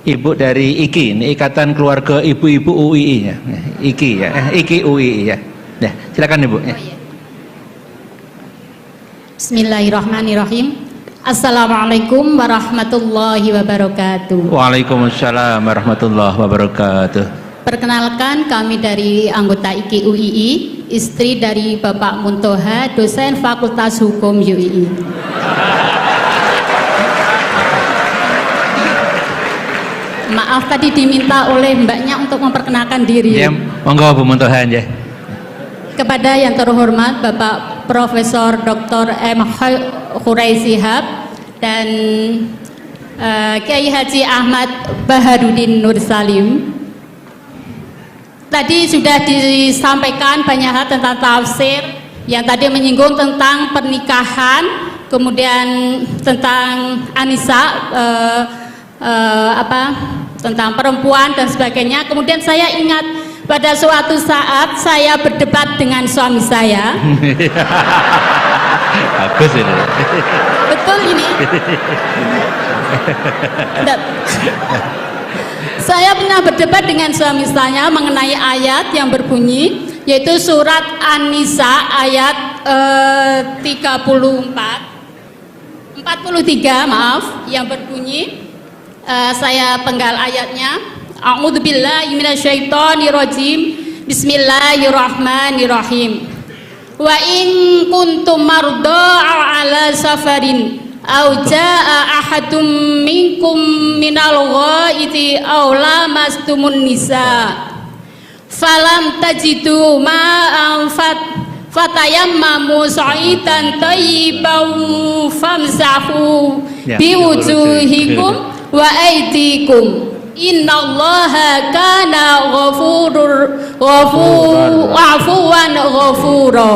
Ibu dari IKI, ini Ikatan Keluarga Ibu-Ibu UII ya. IKI ya, IKI UII ya. Ya, silakan Ibu. Ya. Bismillahirrahmanirrahim. Assalamualaikum warahmatullahi wabarakatuh. Waalaikumsalam warahmatullahi wabarakatuh. Perkenalkan, kami dari anggota IKI UII, istri dari Bapak Muntoha, dosen Fakultas Hukum UII. Maaf, tadi diminta oleh mbaknya untuk memperkenalkan diri. Ya, monggo Bu Muntoha ya. Kepada yang terhormat Bapak Profesor Dr. M. Khurai Shihab dan Kiai Haji Ahmad Baharudin Nur Salim. Tadi sudah disampaikan banyak hal tentang tafsir, yang tadi menyinggung tentang pernikahan, kemudian tentang Anisa, tentang perempuan dan sebagainya. Kemudian saya ingat pada suatu saat saya berdebat dengan suami saya. Bagus ini. Betul ini. Saya pernah berdebat dengan suami saya mengenai ayat yang berbunyi, yaitu surat An-Nisa ayat 43 maaf, yang berbunyi, saya penggal ayatnya. A'udzubillahi minasyaitonirrajim. Bismillahirrahmanirrahim. Wa in kuntum marda ala safarin aw jaa ahadum minkum minal ghaiti aw lamastumun nisa falam tajidu ma'an fatayammamu sa'idan thayyiban famsahu biwujuhikum wa aydikum innallaha kana afuwan ghafura.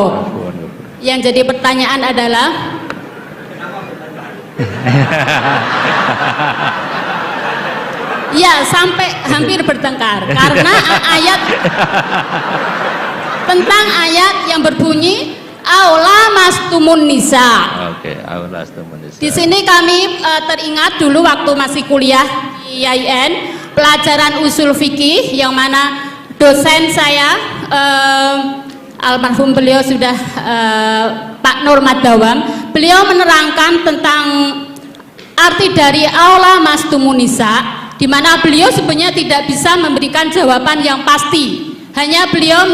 Yang jadi pertanyaan adalah ya, sampai hampir bertengkar karena ayat tentang ayat yang berbunyi aula mastumun nisa. Oke, aula mastumun nisa. Di sini kami teringat dulu waktu masih kuliah di IAIN, pelajaran usul fikih, yang mana dosen saya almarhum beliau sudah Pak Nur Madawam, beliau menerangkan tentang arti dari aula mastumun nisa, di mana beliau sebenarnya tidak bisa memberikan jawaban yang pasti. Hanya beliau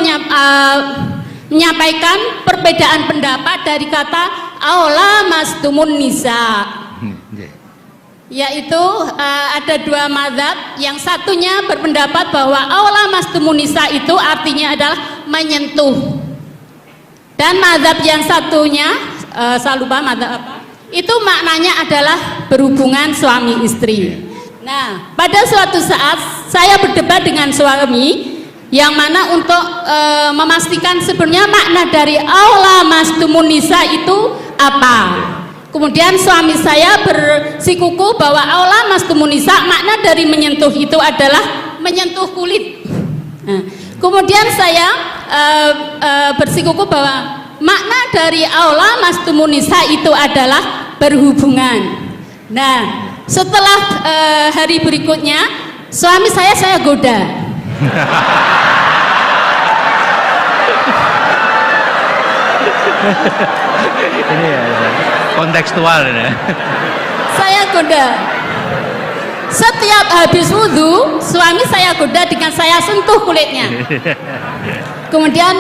menyampaikan perbedaan pendapat dari kata aula mastumun nisa, yaitu ada dua mazhab. Yang satunya berpendapat bahwa aula mastumun nisa itu artinya adalah menyentuh, dan mazhab yang satunya saya lupa mazhab apa, itu maknanya adalah berhubungan suami istri. Nah, pada suatu saat saya berdebat dengan suami, yang mana untuk memastikan sebenarnya makna dari aula mastumun nisa itu apa. Kemudian suami saya bersikuku bahwa aula mastumun nisa, makna dari menyentuh itu adalah menyentuh kulit. Nah, kemudian saya bersikuku bahwa makna dari aula mastumun nisa itu adalah berhubungan. Nah, setelah hari berikutnya suami saya goda. Ini ya, kontekstual ini. Saya goda. Setiap habis wudhu, suami saya goda dengan saya sentuh kulitnya. Kemudian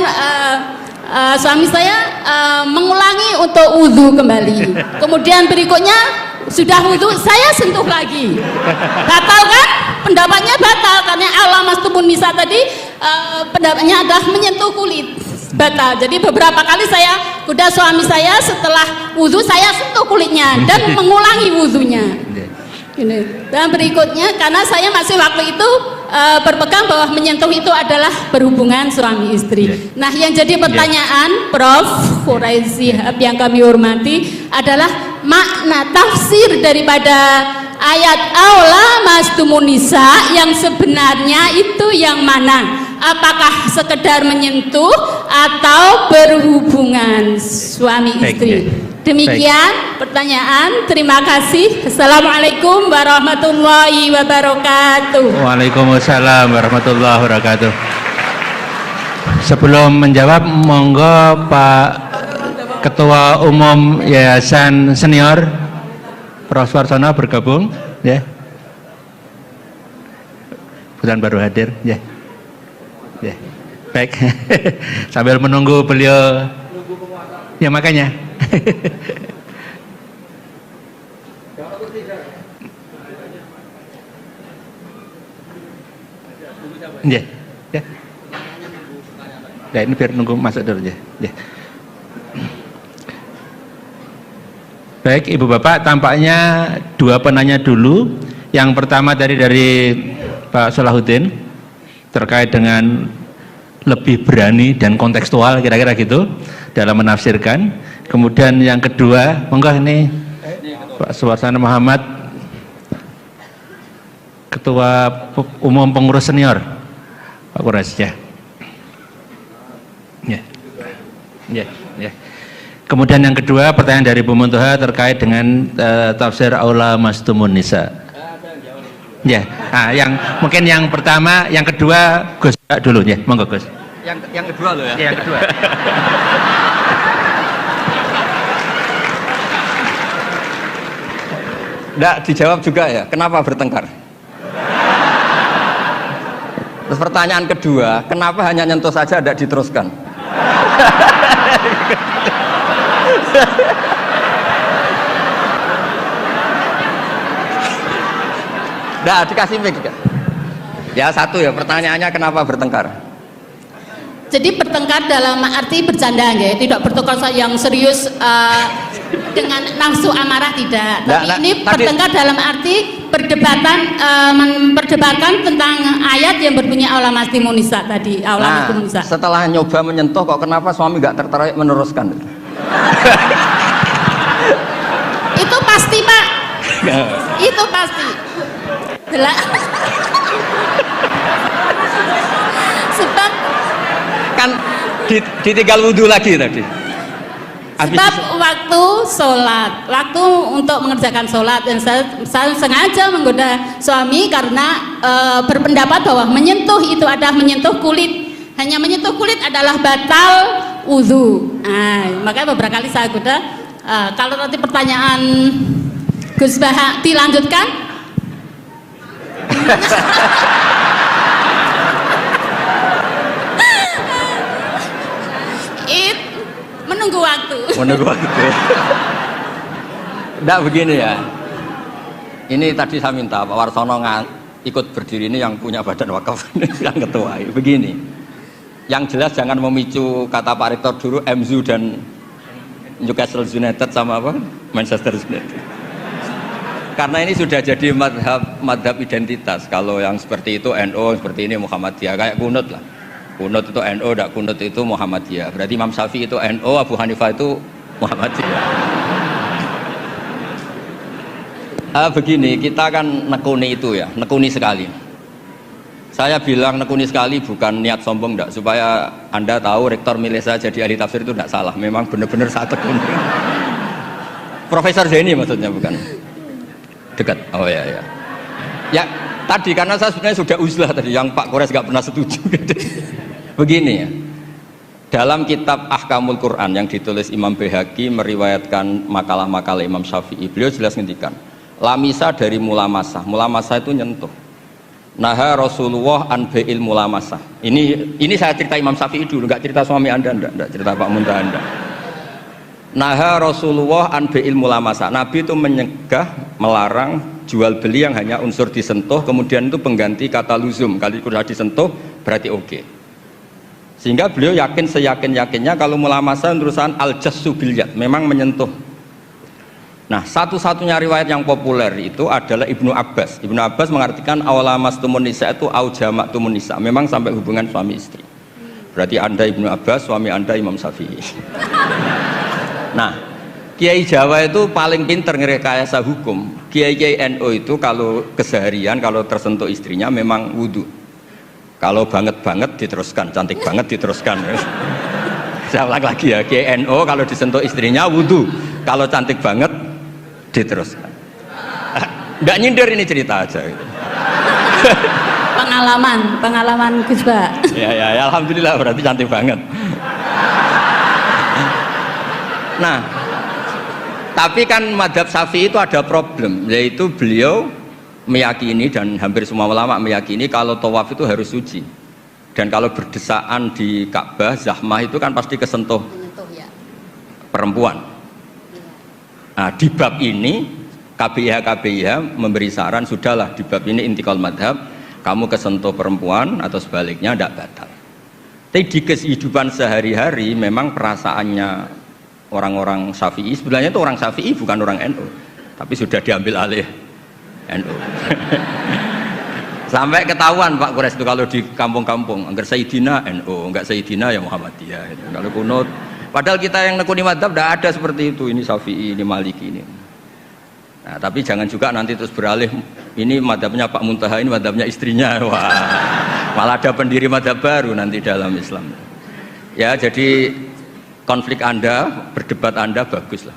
suami saya mengulangi untuk wudhu kembali. Kemudian berikutnya sudah wudhu, saya sentuh lagi. Batal kan? Pendapatnya batal karena aula mastumun nisa tadi pendapatnya adalah menyentuh kulit. Batal. Jadi beberapa kali saya goda suami saya, setelah wudhu saya sentuh kulitnya dan mengulangi wudhunya. Ini. Dan berikutnya, karena saya masih waktu itu berpegang bahwa menyentuh itu adalah berhubungan suami istri. Nah, yang jadi pertanyaan Prof. Khurai Shihab yang kami hormati adalah makna tafsir daripada ayat aula mastumun nisa yang sebenarnya itu yang mana? Apakah sekedar menyentuh atau berhubungan suami istri? Demikian pertanyaan. Terima kasih. Assalamualaikum warahmatullahi wabarakatuh. Waalaikumsalam warahmatullahi wabarakatuh. Sebelum menjawab, monggo Pak Ketua Umum Yayasan Senior Prof. Suarsono bergabung, ya. Bukan baru hadir, ya. Ya. Baik. Sambil menunggu beliau, ya makanya. Ya, ya. Ya, ini biar nunggu masuk dulu ya. Ya. Baik, Ibu Bapak, tampaknya dua penanya dulu. Yang pertama dari Pak Salahuddin terkait dengan lebih berani dan kontekstual, kira-kira gitu dalam menafsirkan. Kemudian yang kedua, monggo ini Pak Suwarsana Muhammad, Ketua Umum Pengurus Senior, Pak Kures, ya. Ya. Ya, ya. Kemudian yang kedua, pertanyaan dari Bu Muntoha terkait dengan tafsir Aula Mastumun Nisa. Ya, yang mungkin yang pertama, yang kedua Gus dulu ya, monggo Gus. Yang kedua loh ya. Ya, yang kedua. Nggak dijawab juga ya, kenapa bertengkar? Terus pertanyaan kedua, kenapa hanya nyentuh saja tidak diteruskan? Nah, dikasih mic. Ya satu ya, pertanyaannya kenapa bertengkar? Jadi bertengkar dalam arti bercanda ya, tidak bertengkar yang serius dengan nafsu amarah tidak. Tapi ini bertengkar dalam arti memperdebatkan tentang ayat yang berbunyi Aula Mastumun Nisa tadi. Aula Mastumun Nisa. Setelah nyoba menyentuh, kok kenapa suami nggak tertarik meneruskan? Itu pasti Pak. Itu pasti. Sebab kan ditinggal wudhu lagi tadi. Sebab waktu sholat, waktu untuk mengerjakan sholat, dan saya sengaja menggoda suami karena berpendapat bahwa menyentuh itu adalah menyentuh kulit. Hanya menyentuh kulit adalah batal wudhu. Nah, makanya beberapa kali saya goda. Kalau nanti pertanyaan Gus Baha dilanjutkan. Menunggu waktu. Menunggu waktu. Enggak begini ya. Ini tadi saya minta Pak Warsono ikut berdiri, ini yang punya badan wakaf, yang ketua. Begini. Yang jelas jangan memicu kata Pak Rektor dulu MZU dan Newcastle United sama apa? Manchester United. Karena ini sudah jadi madhab identitas. Kalau yang seperti itu NU, seperti ini Muhammadiyah, kayak kunut lah. Kunut itu NU, tidak kunut itu Muhammadiyah. Berarti Imam Syafi'i itu NU, Abu Hanifah itu Muhammadiyah. Begini, kita kan nekuni itu ya, nekuni sekali. Saya bilang nekuni sekali bukan niat sombong, enggak, supaya Anda tahu Rektor milih saya jadi ahli tafsir itu tidak salah. Memang benar-benar saya tekuni. Profesor Zaini maksudnya, bukan? Dekat. Oh ya ya. Ya tadi karena saya sebenarnya sudah uzlah tadi, yang Pak Kores nggak pernah setuju. Begini ya, dalam kitab Ahkamul Quran yang ditulis Imam Baihaqi meriwayatkan makalah-makalah Imam Syafi'i, beliau jelas ngendikan lamisa dari mulamasah. Mulamasah itu nyentuh. Naha Rasulullah an bai'il mulamasah. Ini saya cerita Imam Syafi'i dulu, nggak cerita suami Anda, enggak cerita Pak Muntaha Anda. Naha Rasulullah an bai'il mulamasah. Nabi itu menyegah, melarang jual beli yang hanya unsur disentuh, kemudian itu pengganti kata luzum. Kali sudah disentuh berarti oke. Sehingga beliau yakin seyakin-yakinnya kalau mulamasah terusan al-jassu bil yad, memang menyentuh. Nah, satu-satunya riwayat yang populer itu adalah Ibnu Abbas. Ibnu Abbas mengartikan awala mastumun nisa itu au jama'tumun nisa, memang sampai hubungan suami istri. Berarti Anda Ibnu Abbas, suami Anda Imam Syafi'i. Nah, Kiai Jawa itu paling pinter ngerekayasa hukum. Kiai NU itu kalau keseharian kalau tersentuh istrinya memang wudhu. Kalau banget diteruskan, cantik banget diteruskan. Saya ulang lagi ya, Kiai NU kalau disentuh istrinya wudhu. Kalau cantik banget diteruskan. Nggak nyindir, ini cerita aja gitu. Pengalaman Gus Ba. Ya, alhamdulillah berarti cantik banget. Nah, tapi kan madhab Syafi'i itu ada problem, yaitu beliau meyakini dan hampir semua ulama meyakini kalau tawaf itu harus suci. Dan kalau berdesaan di Ka'bah, zahmah itu kan pasti kesentuh perempuan. Nah, di bab ini KBIH memberi saran, sudahlah di bab ini intikal madhab, kamu kesentuh perempuan atau sebaliknya tidak batal. Tapi di kehidupan sehari-hari memang perasaannya orang-orang Syafi'i, sebenarnya itu orang Syafi'i bukan orang NU, tapi sudah diambil alih NU. Sampai ketahuan Pak Quraisy itu kalau di kampung-kampung, enggak Sayyidina NU, enggak Sayyidina ya Muhammadiyah. Kalau kunut, padahal kita yang nekuni madhab tidak ada seperti itu, ini Syafi'i, ini Maliki ini. Nah, tapi jangan juga nanti terus beralih, ini madhabnya Pak Muntaha, ini madhabnya istrinya. Wah, malah ada pendiri madhab baru nanti dalam Islam. Ya, jadi konflik Anda, berdebat Anda bagus lah.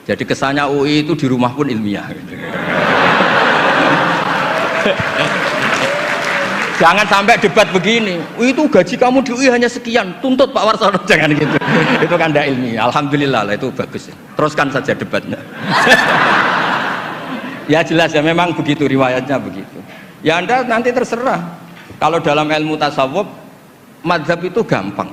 Jadi kesannya UI itu di rumah pun ilmiah gitu. Jangan sampai debat begini, itu gaji kamu di UI hanya sekian, tuntut Pak Warsono, jangan gitu. Itu kan tidak ilmiah. Alhamdulillah lah, itu bagus ya. Teruskan saja debatnya. Ya jelas ya, memang begitu riwayatnya begitu. Ya Anda nanti terserah. Kalau dalam ilmu tasawuf, madhab itu gampang.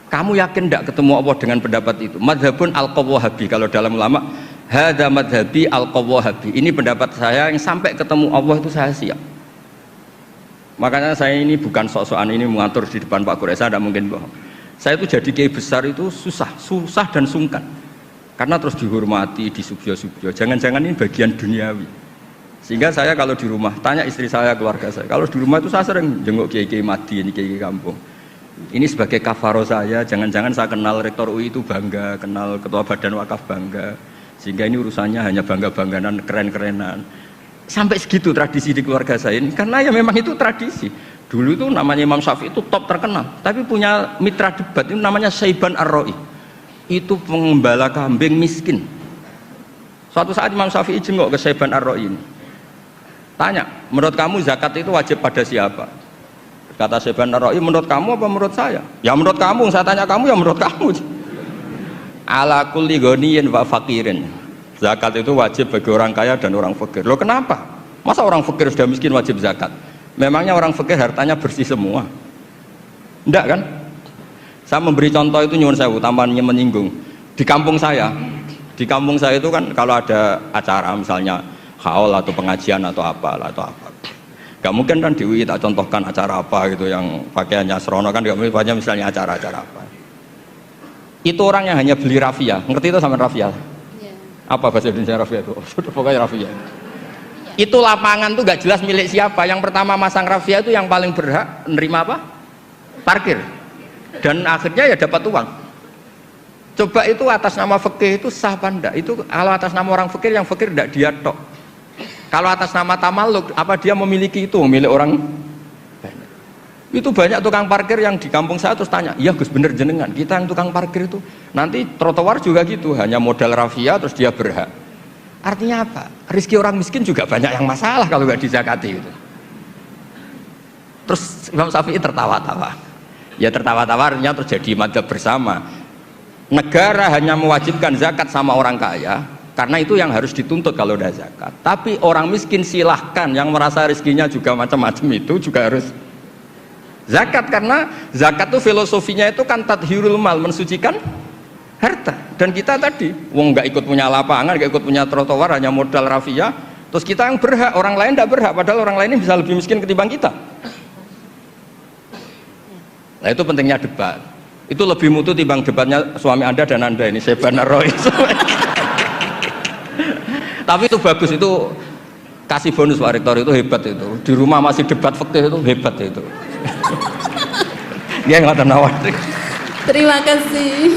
Kamu yakin tidak ketemu Allah dengan pendapat itu? Madhabun al-qawwahabi, kalau dalam ulama, hadza madhabi al-qawwahabi. Ini pendapat saya yang sampai ketemu Allah itu saya siap. Makanya saya ini bukan sok-sokan ini mengatur di depan Pak Quraisy, saya tidak mungkin bohong. Saya itu jadi kiai besar itu susah dan sungkan. Karena terus dihormati, disubyo-subyo. Jangan-jangan ini bagian duniawi. Sehingga saya kalau di rumah, tanya istri saya, keluarga saya. Kalau di rumah itu saya sering jenguk kiai-kiai madi, ini kiai kampung. Ini sebagai kafaro saya, jangan-jangan saya kenal rektor UI itu bangga, kenal ketua badan wakaf bangga. Sehingga ini urusannya hanya bangga-bangganan, keren-kerenan. Sampai segitu tradisi di keluarga saya ini, karena ya memang itu tradisi. Dulu itu namanya Imam Syafi'i itu top terkenal, tapi punya mitra debat itu namanya Syaiban Ar-Ra'i. Itu pengembala kambing miskin. Suatu saat Imam Syafi'i jenguk ke Syaiban Ar-Ra'i ini, tanya, menurut kamu zakat itu wajib pada siapa? Kata Syaiban Ar-Ra'i, menurut kamu apa menurut saya? Ya menurut kamu, saya tanya kamu ya menurut kamu. Ala kulli ghaniyin wa faqirin. Zakat itu wajib bagi orang kaya dan orang fakir. Loh kenapa? Masa orang fakir sudah miskin wajib zakat? Memangnya orang fakir hartanya bersih semua? Enggak kan? Saya memberi contoh itu nyuwun sewu, tambahannya menyinggung. Di kampung saya itu kan kalau ada acara misalnya haul atau pengajian atau apa. Gak mungkin kan di UI tak contohkan acara apa gitu yang pakaiannya serono kan, gak mungkin misalnya acara-acara apa. Itu orang yang hanya beli rafia, ngerti itu sama rafia? Apa bahasa Indonesia rafia itu? Pokoknya rafia. Itu lapangan tuh gak jelas milik siapa. Yang pertama masang rafia itu yang paling berhak menerima apa? Parkir. Dan akhirnya ya dapat uang. Coba itu atas nama fikih itu sah apa enggak? Itu kalau atas nama orang fikir, yang fikir enggak dia tok. Kalau atas nama tamaluk, apa dia memiliki itu, milik orang banyak. Itu banyak tukang parkir yang di kampung saya terus tanya, iya Gus bener jenengan, kita yang tukang parkir itu nanti trotoar juga gitu, hanya modal rafia terus dia berhak. Artinya apa? Rezeki orang miskin juga banyak yang masalah kalau nggak dizakati itu. Terus Imam Syafi'i tertawa-tawa. Ya tertawa-tawa artinya terjadi madhab bersama. Negara hanya mewajibkan zakat sama orang kaya, karena itu yang harus dituntut kalau udah zakat. Tapi orang miskin silahkan, yang merasa rezekinya juga macam-macam itu juga harus zakat, karena zakat itu filosofinya itu kan tathhirul mal, mensucikan harta. Dan kita tadi wong nggak ikut punya lapangan, nggak ikut punya trotoar, hanya modal rafia, terus kita yang berhak, orang lain tidak berhak, padahal orang lain ini bisa lebih miskin ketimbang kita. Nah itu pentingnya debat, itu lebih mutu timbang debatnya suami Anda dan Anda ini, Syaiban Ar-Ra'i. Tapi itu bagus, itu kasih bonus Pak Rektor, itu hebat itu. Di rumah masih debat fikih itu hebat itu. Dia nggak tahu. Terima kasih.